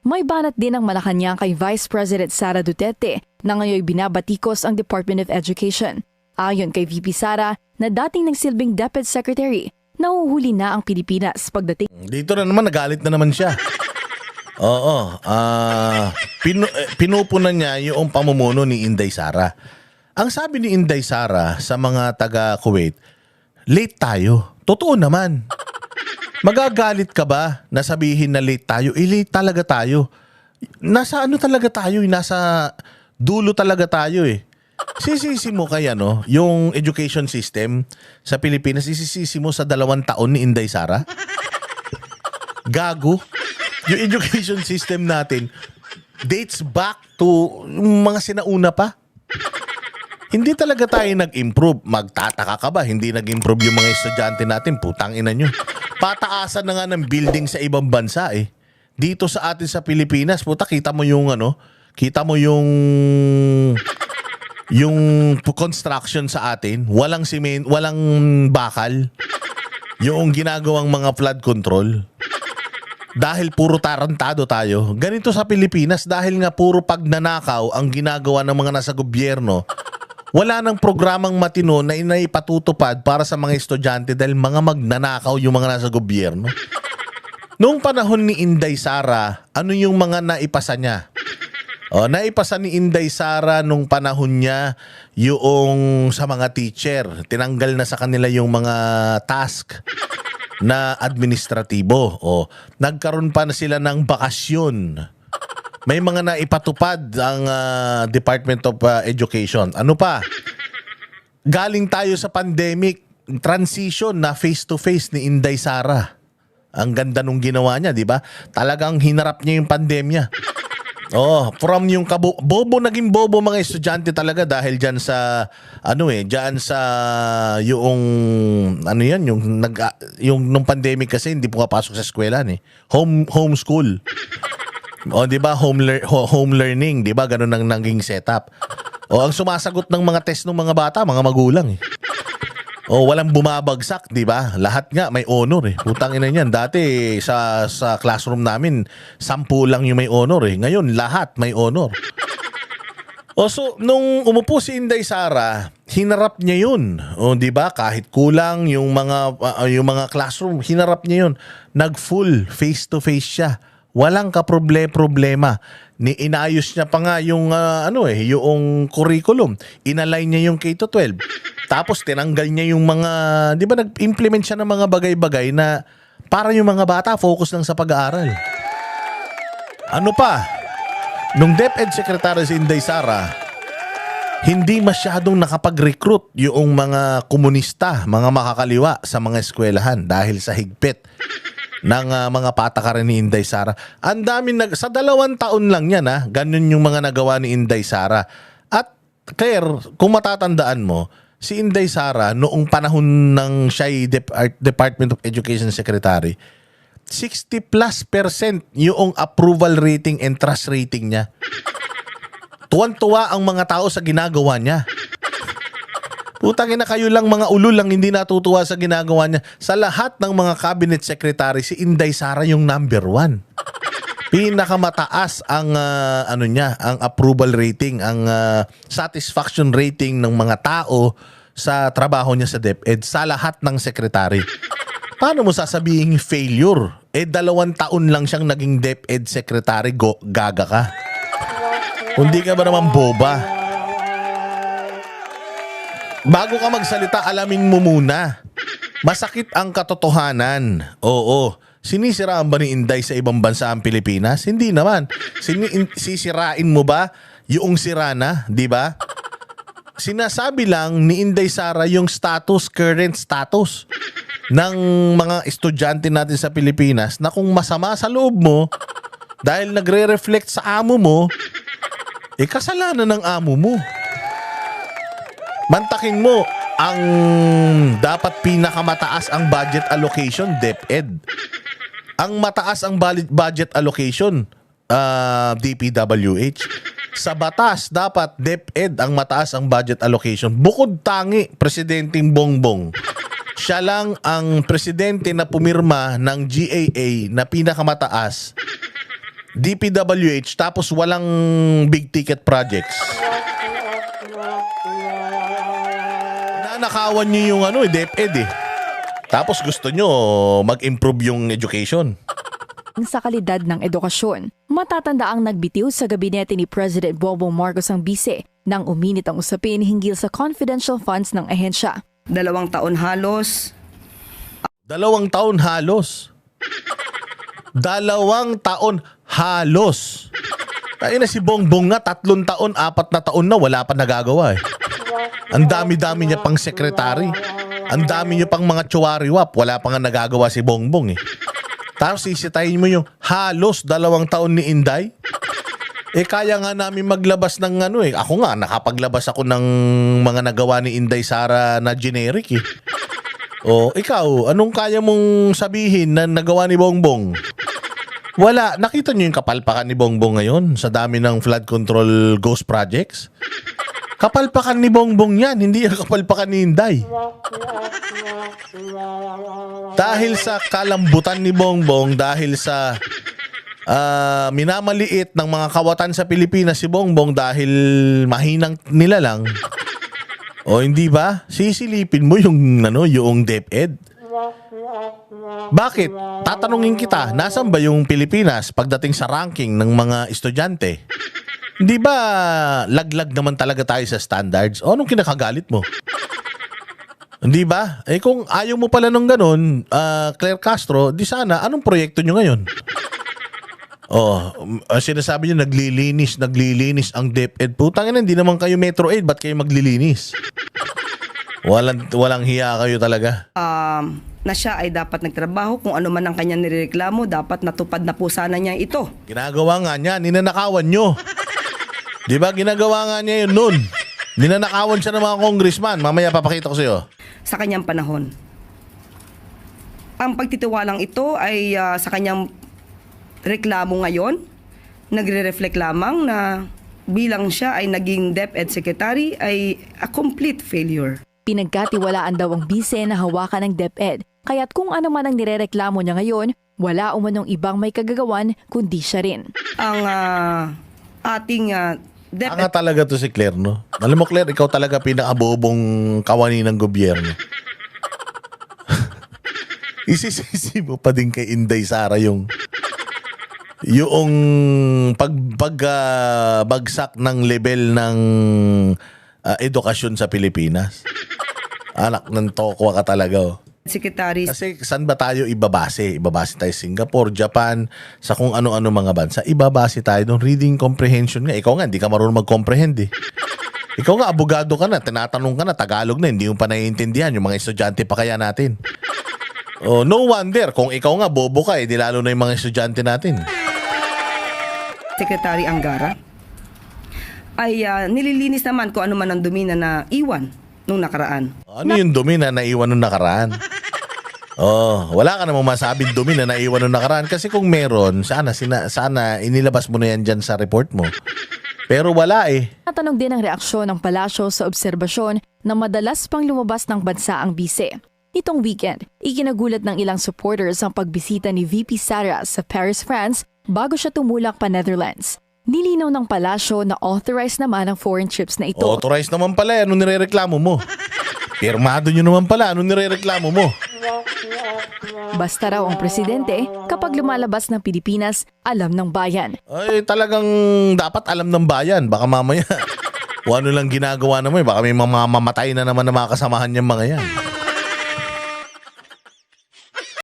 May banat din ang Malacanang kay Vice President Sara Duterte na ngayon binabatikos ang Department of Education. Ayon kay VP Sara na dating nagsilbing DepEd Secretary, nahuhuli na ang Pilipinas pagdating. Dito na naman, nagalit na naman siya. Oo, pinupunan niya yung pamumuno ni Inday Sara. Ang sabi ni Inday Sara sa mga taga-Kuwait, late tayo. Totoo naman. Magagalit ka ba na sabihin na late tayo? Late talaga tayo. Nasa ano talaga tayo? Nasa dulo talaga tayo eh. Sisisi mo kaya yung education system sa Pilipinas, sisisi mo sa 2 taon ni Inday Sara? Gago. Yung education system natin dates back to mga sinauna pa. Hindi talaga tayo nag-improve. Magtataka ka ba? Hindi nag-improve yung mga estudyante natin. Putang ina nyo. Pataasan na nga ng building sa ibang bansa eh. Dito sa atin sa Pilipinas, puta, kita mo yung construction sa atin, walang cement, walang bakal. Yung ginagawang mga flood control. Dahil puro tarantado tayo. Ganito sa Pilipinas, dahil nga puro pagnanakaw ang ginagawa ng mga nasa gobyerno, wala nang programang matino na inaipatutupad para sa mga estudyante dahil mga magnanakaw yung mga nasa gobyerno. Noong panahon ni Inday Sara, ano yung mga naipasa niya? Naipasa ni Inday Sara nung panahon niya yung sa mga teacher. Tinanggal na sa kanila yung mga task na administratibo. Nagkaroon pa na sila ng bakasyon. May mga naipatupad ang Department of Education. Ano pa? Galing tayo sa pandemic, transition na face-to-face ni Inday Sara. Ang ganda nung ginawa niya, di ba? Talagang hinarap niya yung pandemya. From yung bobo, naging bobo mga estudyante talaga dahil diyan sa diyan sa yung nung pandemic kasi hindi pumapasok sa eskwelahan eh. Homeschool. Di ba? Home learning, di ba? Ganun ang naging setup. Ang sumasagot ng mga test ng mga bata, mga magulang eh. Walang bumabagsak, di ba? Lahat nga may honor eh. Putang ina niyan. Dati sa classroom namin, 10 lang yung may honor eh. Ngayon, lahat may honor. So, nung umupo si Inday Sara, hinarap niya yun. Di ba? Kahit kulang yung mga classroom, hinarap niya yun. Nag-full face-to-face siya. Walang kaproblema. Inayos niya pa nga yung yung curriculum. Inalign niya yung K-12. Tapos tinanggal niya yung mga, di ba nag-implement siya ng mga bagay-bagay na para yung mga bata focus lang sa pag-aaral. Ano pa? Nung DepEd Secretary si Inday Sara, hindi masyadong nakapag-recruit yung mga komunista, mga makakaliwa sa mga eskwelahan dahil sa higpit ng mga patakaran ni Inday Sara. Ang dami sa 2 taon lang yan ganun yung mga nagawa ni Inday Sara. At kung matatandaan mo, si Inday Sara noong panahon ng siya'y Department of Education Secretary, 60+% yung approval rating and trust rating niya. Tuwan-tuwa ang mga tao sa ginagawa niya. Putang ina, kayo lang mga ulul lang hindi natutuwa sa ginagawa niya. Sa lahat ng mga cabinet secretary, si Inday Sara yung number 1. Pinakamataas ang ang approval rating, ang satisfaction rating ng mga tao sa trabaho niya sa DepEd sa lahat ng secretary. Paano mo sasabihin failure? 2 taon lang siyang naging DepEd secretary, gaga ka. Hindi ka ba naman boba? Bago ka magsalita, alamin mo muna. Masakit ang katotohanan. Oo. Sinisiraan ba ni Inday sa ibang bansa ang Pilipinas? Hindi naman. Sisirain mo ba yung sirana, di ba? Sinasabi lang ni Inday Sara yung current status ng mga estudyante natin sa Pilipinas na kung masama sa loob mo dahil nagre-reflect sa amo mo, kasalanan ng amo mo. Mantakin mo, ang dapat pinakamataas ang budget allocation, DepEd. Ang mataas ang budget allocation, DPWH. Sa batas, dapat DepEd ang mataas ang budget allocation. Bukod tangi, Presidenteng Bongbong. Siya lang ang presidente na pumirma ng GAA na pinakamataas DPWH tapos walang big ticket projects. Nanakawan nyo yung DepEd eh. Tapos gusto nyo mag-improve yung education. Sa kalidad ng edukasyon, matatanda ang nagbitiw sa gabinete ni President Bongbong Marcos ang bise nang uminit ang usapin hinggil sa confidential funds ng ahensya. 2 taon halos. 2 taon halos. 2 taon halos. Tayo na si Bongbong nga, 3 taon, 4 na taon na, wala pa nagagawa eh. Ang dami-dami niya pang sekretary. Ang dami niya pang mga tsuwariwap, wala pa nga nagagawa si Bongbong eh. Tapos sisitahin mo yung halos 2 taon ni Inday. Kaya nga namin maglabas ng Ako nga, nakapaglabas ako ng mga nagawa ni Inday Sara na generic eh. O, ikaw, anong kaya mong sabihin na nagawa ni Bongbong? Wala. Nakita niyo yung kapalpakan ni Bongbong ngayon sa dami ng flood control ghost projects? Kapalpakan ni Bongbong yan, hindi yung kapalpakan ni Inday. Dahil sa kalambutan ni Bongbong, dahil sa minamaliit ng mga kawatan sa Pilipinas si Bongbong dahil mahinang nila lang. O hindi ba? Sisilipin mo yung DepEd. Bakit? Tatanungin kita, nasan ba yung Pilipinas pagdating sa ranking ng mga estudyante? Hindi ba laglag naman talaga tayo sa standards? O anong kinakagalit mo? Hindi ba? Kung ayaw mo pala nung ganun, Claire Castro, di sana, anong proyekto nyo ngayon? Sinasabi nyo, naglilinis ang DepEd. Putang ina, hindi naman kayo Metro 8, ba't kayo maglilinis? Walang hiya kayo talaga. Na siya ay dapat nagtrabaho, kung ano man ang kanyang nirereklamo, dapat natupad na po sana niya ito. Ginagawa nga niya, ninanakawan nyo. Di ba? Ginagawa nga niya yun noon. Ninanakawan siya ng mga congressman. Mamaya papakita ko sa'yo. Sa kanyang panahon. Ang pagtitiwalang ito ay sa kanyang reklamo ngayon, nagre-reflect lamang na bilang siya ay naging DepEd Secretary ay a complete failure. Pinagkatiwalaan daw ang bise na hawakan ng DepEd, kaya't kung ano man ang nirereklamo niya ngayon, wala umanong ibang may kagagawan kundi siya rin. Ang ating DepEd... Tanga talaga to si Claire, no? Alam mo, Claire, ikaw talaga pinakabobong kawani ng gobyerno. Isisisi mo pa din kay Inday Sara yung pagbagsak ng level ng edukasyon sa Pilipinas. Anak ng tokwa ka talaga, oh. Secretary. Kasi saan ba tayo ibabase? Ibabase tayo Singapore, Japan, sa kung ano-ano mga bansa. Ibabase tayo ng reading comprehension nga. Ikaw nga, hindi ka marunong mag-comprehend eh. Ikaw nga, abogado ka na, tinatanong ka na, Tagalog na, hindi mo pa naiintindihan. Yung mga estudyante pa kaya natin. No wonder, kung ikaw nga, bobo ka eh, di lalo na yung mga estudyante natin. Secretary Angara ay nililinis naman kung ano man ang dumi na naiwan nung nakaraan. Ano yung dumi na naiwan nung nakaraan? Wala ka namang masabing dumi na naiwan nung nakaraan kasi kung meron, sana inilabas mo na yan dyan sa report mo. Pero wala eh. Natanong din ang reaksyon ng palasyo sa obserbasyon na madalas pang lumabas ng bansa ang bise. Nitong weekend, ikinagulat ng ilang supporters ang pagbisita ni VP Sara sa Paris, France bago siya tumulak pa Netherlands. Nilinaw ng palasyo na authorized naman ang foreign trips na ito. Authorized naman pala, anong nirereklamo mo? Pirmado nyo naman pala, anong nirereklamo mo? Basta raw ang presidente, kapag lumalabas ng Pilipinas, alam ng bayan. Ay, talagang dapat alam ng bayan. Baka mamaya, ano lang ginagawa naman, baka may mamamatay na naman na mga kasamahan niyang mga yan.